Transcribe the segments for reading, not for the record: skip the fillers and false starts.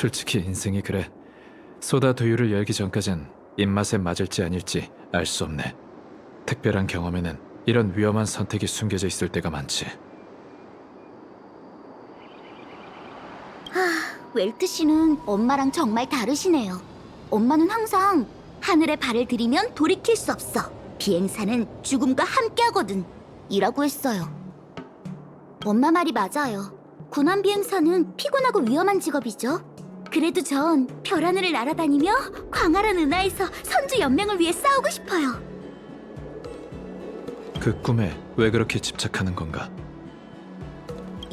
솔직히 인생이 그래. 소다 두유를 열기 전까진 입맛에 맞을지 아닐지 알 수 없네. 특별한 경험에는 이런 위험한 선택이 숨겨져 있을 때가 많지. 웰트 씨는 엄마랑 정말 다르시네요. 엄마는 항상 하늘에 발을 들이면 돌이킬 수 없어. 비행사는 죽음과 함께하거든. 이라고 했어요. 엄마 말이 맞아요. 군함 비행사는 피곤하고 위험한 직업이죠. 그래도 전 별하늘을 날아다니며 광활한 은하에서 선주 연맹을 위해 싸우고 싶어요. 그 꿈에 왜 그렇게 집착하는 건가?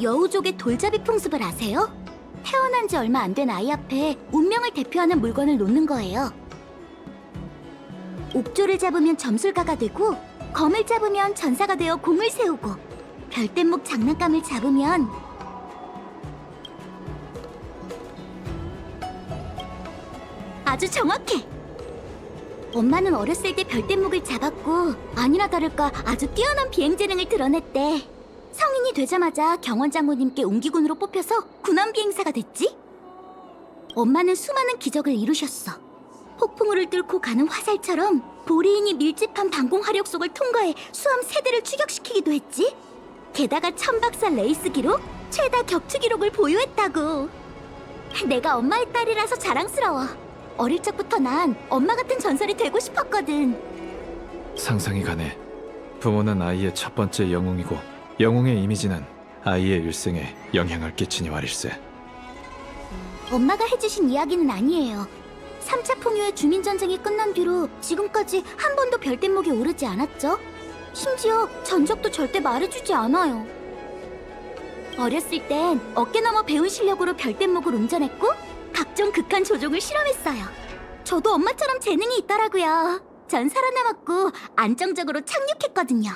여우족의 돌잡이 풍습을 아세요? 태어난 지 얼마 안 된 아이 앞에 운명을 대표하는 물건을 놓는 거예요. 옥조를 잡으면 점술가가 되고, 검을 잡으면 전사가 되어 공을 세우고, 별대목 장난감을 잡으면 아주 정확해! 엄마는 어렸을 때 별대목을 잡았고, 아니나 다를까 아주 뛰어난 비행 재능을 드러냈대. 성인이 되자마자 경원 장모님께 옹기군으로 뽑혀서 군함 비행사가 됐지? 엄마는 수많은 기적을 이루셨어. 폭풍우를 뚫고 가는 화살처럼 보리인이 밀집한 방공 화력 속을 통과해 수함 3대를 추격시키기도 했지? 게다가 1000박사 레이스기로 최다 격추 기록을 보유했다고. 내가 엄마의 딸이라서 자랑스러워. 어릴 적부터 난 엄마 같은 전설이 되고 싶었거든. 상상이 가네. 부모는 아이의 첫 번째 영웅이고 영웅의 이미지는 아이의 일생에 영향을 끼치니 말일세. 엄마가 해주신 이야기는 아니에요. 3차 풍요의 주민전쟁이 끝난 뒤로 지금까지 한 번도 별대목에 오르지 않았죠? 심지어 전적도 절대 말해주지 않아요. 어렸을 땐 어깨 너머 배운 실력으로 별대목을 운전했고 각종 극한 조종을 실험했어요. 저도 엄마처럼 재능이 있더라고요. 전 살아남았고 안정적으로 착륙했거든요.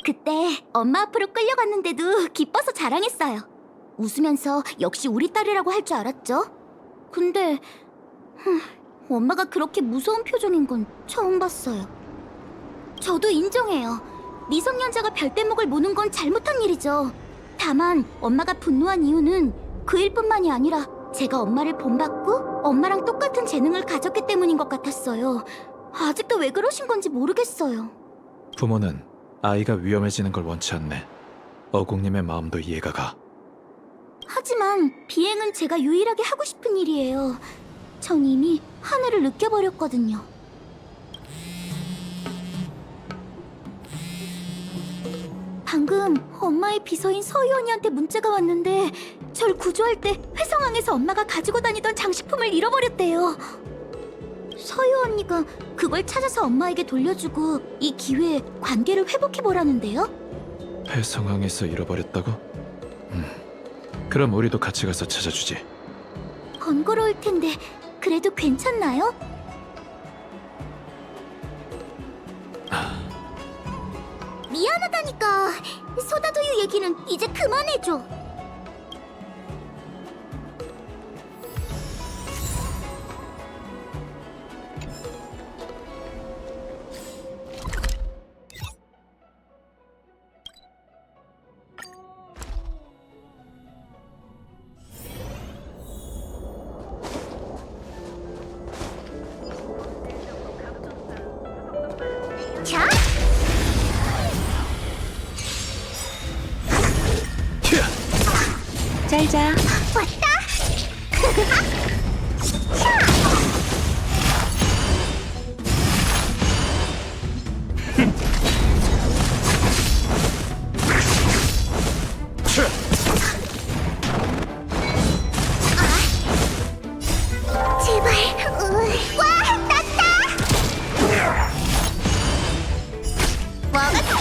그때 엄마 앞으로 끌려갔는데도 기뻐서 자랑했어요. 웃으면서 역시 우리 딸이라고 할 줄 알았죠? 근데 엄마가 그렇게 무서운 표정인 건 처음 봤어요. 저도 인정해요. 미성년자가 별대목을 모는 건 잘못한 일이죠. 다만 엄마가 분노한 이유는 그 일뿐만이 아니라 제가 엄마를 본받고 엄마랑 똑같은 재능을 가졌기 때문인 것 같았어요. 아직도 왜 그러신 건지 모르겠어요. 부모는 아이가 위험해지는 걸 원치 않네. 어국님의 마음도 이해가 가. 하지만 비행은 제가 유일하게 하고 싶은 일이에요. 전 이미 하늘을 느껴버렸거든요. 방금 엄마의 비서인 서희 언니한테 문자가 왔는데 절 구조할 때 회성항에서 엄마가 가지고 다니던 장식품을 잃어버렸대요. 서희 언니가 그걸 찾아서 엄마에게 돌려주고 이 기회에 관계를 회복해보라는데요? 회성항에서 잃어버렸다고? 그럼 우리도 같이 가서 찾아주지. 번거로울 텐데 그래도 괜찮나요? 미안하다니까. 소다두유 얘기는 이제 그만해줘. 자! 잘 자. 왔다! 제발, 와, 났다! 먹었어!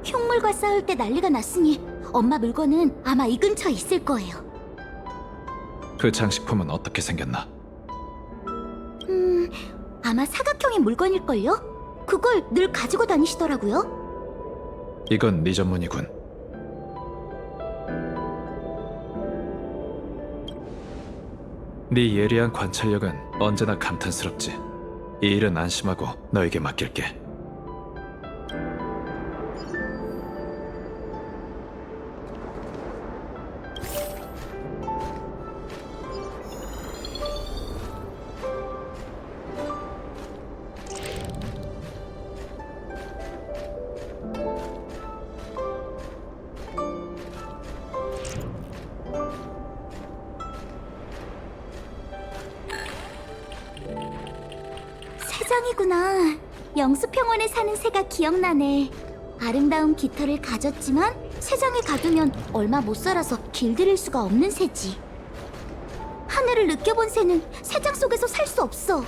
흉물과 싸울 때 난리가 났으니 엄마 물건은 아마 이 근처에 있을 거예요. 그 장식품은 어떻게 생겼나? 아마 사각형의 물건일걸요? 그걸 늘 가지고 다니시더라고요. 이건 네 전문이군. 네 예리한 관찰력은 언제나 감탄스럽지. 이 일은 안심하고 너에게 맡길게. 새장이구나. 영수평원에 사는 새가 기억나네. 아름다운 깃털을 가졌지만 새장에 가두면 얼마 못 살아서 길들일 수가 없는 새지. 하늘을 느껴본 새는 새장 속에서 살 수 없어.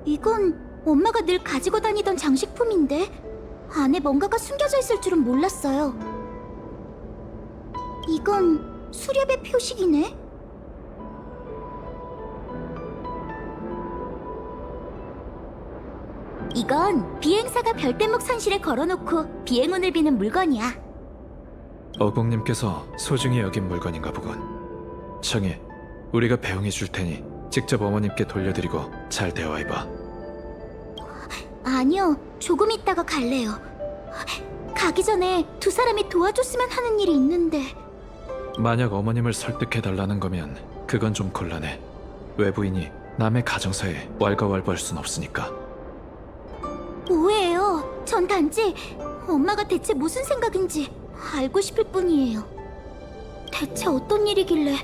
이건 엄마가 늘 가지고 다니던 장식품인데 안에 뭔가가 숨겨져 있을 줄은 몰랐어요. 이건 수렵의 표식이네. 이건 비행사가 별대목 산실에 걸어놓고 비행운을 비는 물건이야. 어공님께서 소중히 여긴 물건인가 보군. 청해, 우리가 배웅해 줄 테니 직접 어머님께 돌려드리고 잘 대화해봐. 아니요, 조금 있다가 갈래요. 가기 전에 두 사람이 도와줬으면 하는 일이 있는데. 만약 어머님을 설득해달라는 거면 그건 좀 곤란해. 외부인이 남의 가정사에 왈가왈부할 순 없으니까. 오해예요. 전 단지 엄마가 대체 무슨 생각인지 알고 싶을 뿐이에요. 대체 어떤 일이길래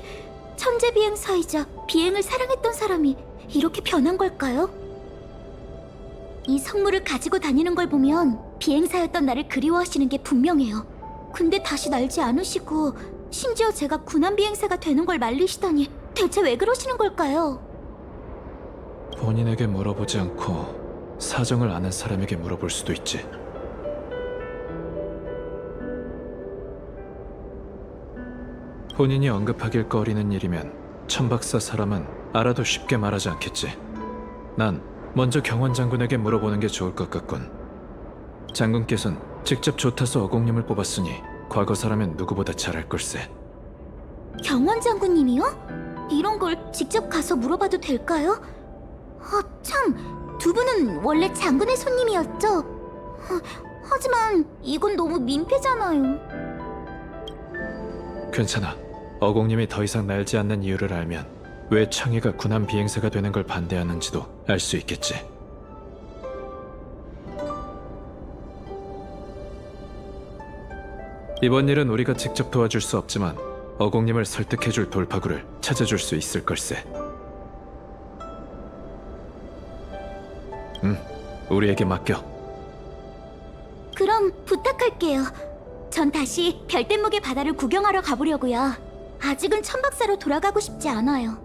천재 비행사이자 비행을 사랑했던 사람이 이렇게 변한 걸까요? 이 성물을 가지고 다니는 걸 보면 비행사였던 나를 그리워하시는 게 분명해요. 근데 다시 날지 않으시고 심지어 제가 군함 비행사가 되는 걸 말리시다니 대체 왜 그러시는 걸까요? 본인에게 물어보지 않고 사정을 아는 사람에게 물어볼 수도 있지. 본인이 언급하길 꺼리는 일이면 천박사 사람은 알아도 쉽게 말하지 않겠지. 난 먼저 경원 장군에게 물어보는 게 좋을 것 같군. 장군께선 직접 조타서 어공님을 뽑았으니 과거사라면 누구보다 잘할 걸세. 경원 장군님이요? 이런 걸 직접 가서 물어봐도 될까요? 참, 두 분은 원래 장군의 손님이었죠? 하지만 이건 너무 민폐잖아요. 괜찮아. 어공님이 더 이상 날지 않는 이유를 알면 왜 청해가 군함 비행사가 되는 걸 반대하는지도 알 수 있겠지. 이번 일은 우리가 직접 도와줄 수 없지만 어공님을 설득해줄 돌파구를 찾아줄 수 있을 걸세. 우리에게 맡겨. 그럼 부탁할게요. 전 다시 별대목의 바다를 구경하러 가보려고요. 아직은 천박사로 돌아가고 싶지 않아요.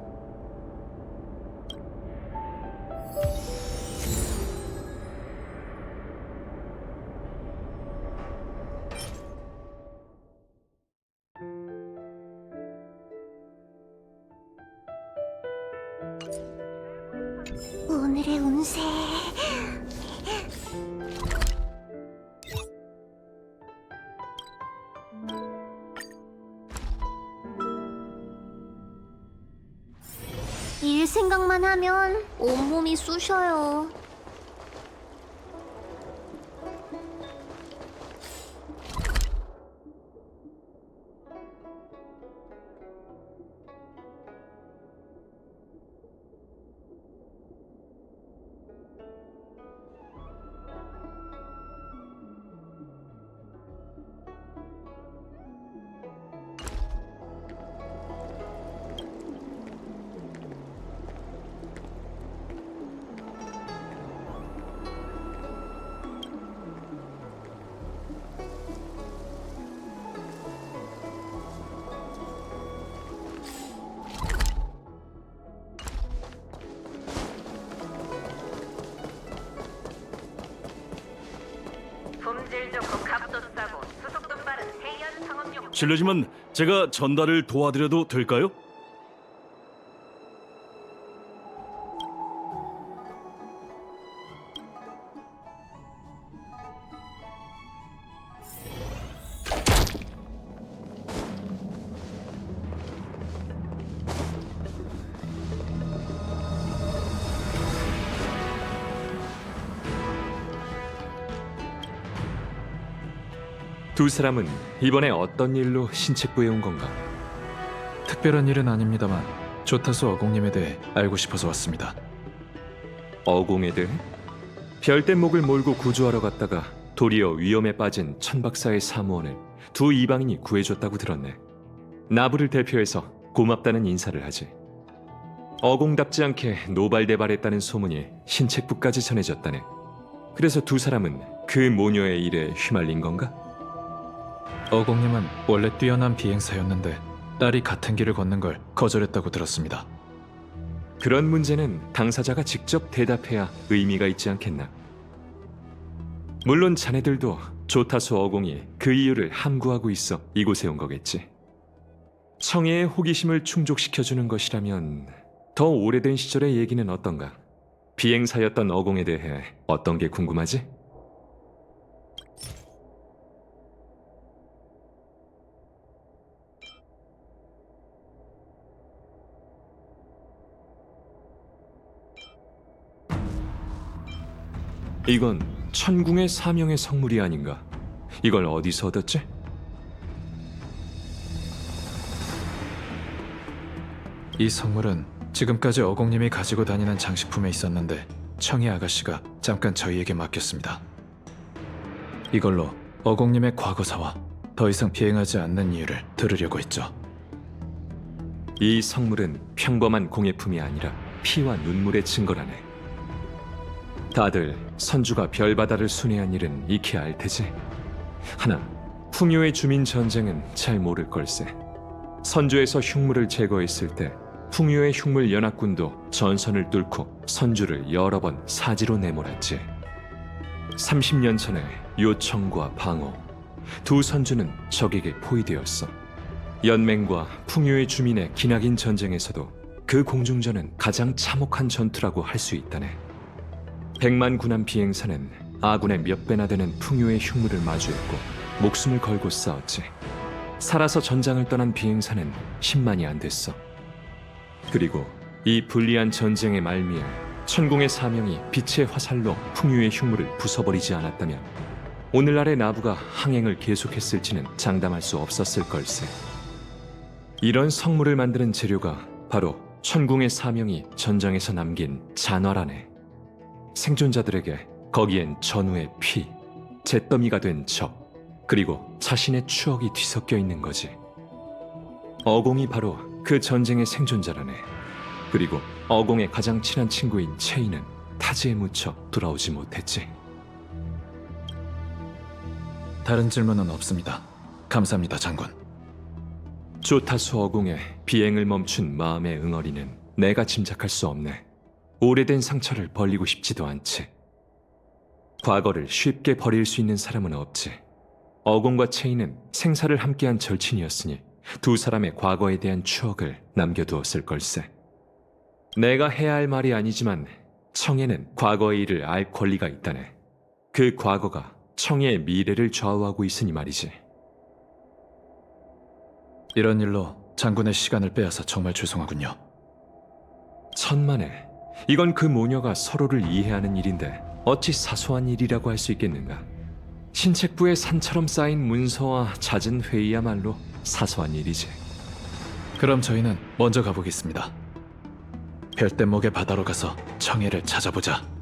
오늘의 운세. 일 생각만 하면 온몸이 쑤셔요. 품질 좋고 값도 싸고 수속도 빠른 해연 상업용. 실례지만 제가 전달을 도와드려도 될까요? 두 사람은 이번에 어떤 일로 신책부에 온 건가? 특별한 일은 아닙니다만 조타수 어공님에 대해 알고 싶어서 왔습니다. 어공에 대해? 별대목을 몰고 구조하러 갔다가 도리어 위험에 빠진 천박사의 사무원을 두 이방인이 구해줬다고 들었네. 나부를 대표해서 고맙다는 인사를 하지. 어공답지 않게 노발대발했다는 소문이 신책부까지 전해졌다네. 그래서 두 사람은 그 모녀의 일에 휘말린 건가? 어공님은 원래 뛰어난 비행사였는데 딸이 같은 길을 걷는 걸 거절했다고 들었습니다. 그런 문제는 당사자가 직접 대답해야 의미가 있지 않겠나? 물론 자네들도 조타수 어공이 그 이유를 함구하고 있어 이곳에 온 거겠지. 청해의 호기심을 충족시켜주는 것이라면 더 오래된 시절의 얘기는 어떤가? 비행사였던 어공에 대해 어떤 게 궁금하지? 이건 천궁의 사명의 성물이 아닌가? 이걸 어디서 얻었지? 이 성물은 지금까지 어공님이 가지고 다니는 장식품에 있었는데 청희 아가씨가 잠깐 저희에게 맡겼습니다. 이걸로 어공님의 과거사와 더 이상 비행하지 않는 이유를 들으려고 했죠. 이 성물은 평범한 공예품이 아니라 피와 눈물의 증거라네. 다들 선주가 별바다를 순회한 일은 익히 알 테지. 하나, 풍요의 주민 전쟁은 잘 모를 걸세. 선주에서 흉물을 제거했을 때 풍요의 흉물 연합군도 전선을 뚫고 선주를 여러 번 사지로 내몰았지. 30년 전에 요청과 방어, 두 선주는 적에게 포위되었어. 연맹과 풍요의 주민의 기나긴 전쟁에서도 그 공중전은 가장 참혹한 전투라고 할 수 있다네. 100만 군함 비행사는 아군의 몇 배나 되는 풍요의 흉물을 마주했고 목숨을 걸고 싸웠지. 살아서 전장을 떠난 비행사는 10만이 안 됐어. 그리고 이 불리한 전쟁의 말미에 천궁의 사명이 빛의 화살로 풍요의 흉물을 부숴버리지 않았다면 오늘날의 나부가 항행을 계속했을지는 장담할 수 없었을 걸세. 이런 성물을 만드는 재료가 바로 천궁의 사명이 전장에서 남긴 잔화라네. 생존자들에게 거기엔 전우의 피, 잿더미가 된 적, 그리고 자신의 추억이 뒤섞여 있는 거지. 어공이 바로 그 전쟁의 생존자라네. 그리고 어공의 가장 친한 친구인 체이는 타지에 묻혀 돌아오지 못했지. 다른 질문은 없습니다. 감사합니다, 장군. 조타수 어공의 비행을 멈춘 마음의 응어리는 내가 짐작할 수 없네. 오래된 상처를 벌리고 싶지도 않지. 과거를 쉽게 버릴 수 있는 사람은 없지. 어공과 체이는 생사를 함께한 절친이었으니 두 사람의 과거에 대한 추억을 남겨두었을 걸세. 내가 해야 할 말이 아니지만 청해는 과거의 일을 알 권리가 있다네. 그 과거가 청해의 미래를 좌우하고 있으니 말이지. 이런 일로 장군의 시간을 빼앗아 정말 죄송하군요. 천만에 이건 그 모녀가 서로를 이해하는 일인데 어찌 사소한 일이라고 할 수 있겠는가. 신책부에 산처럼 쌓인 문서와 잦은 회의야말로 사소한 일이지. 그럼 저희는 먼저 가보겠습니다. 별대목의 바다로 가서 청해를 찾아보자.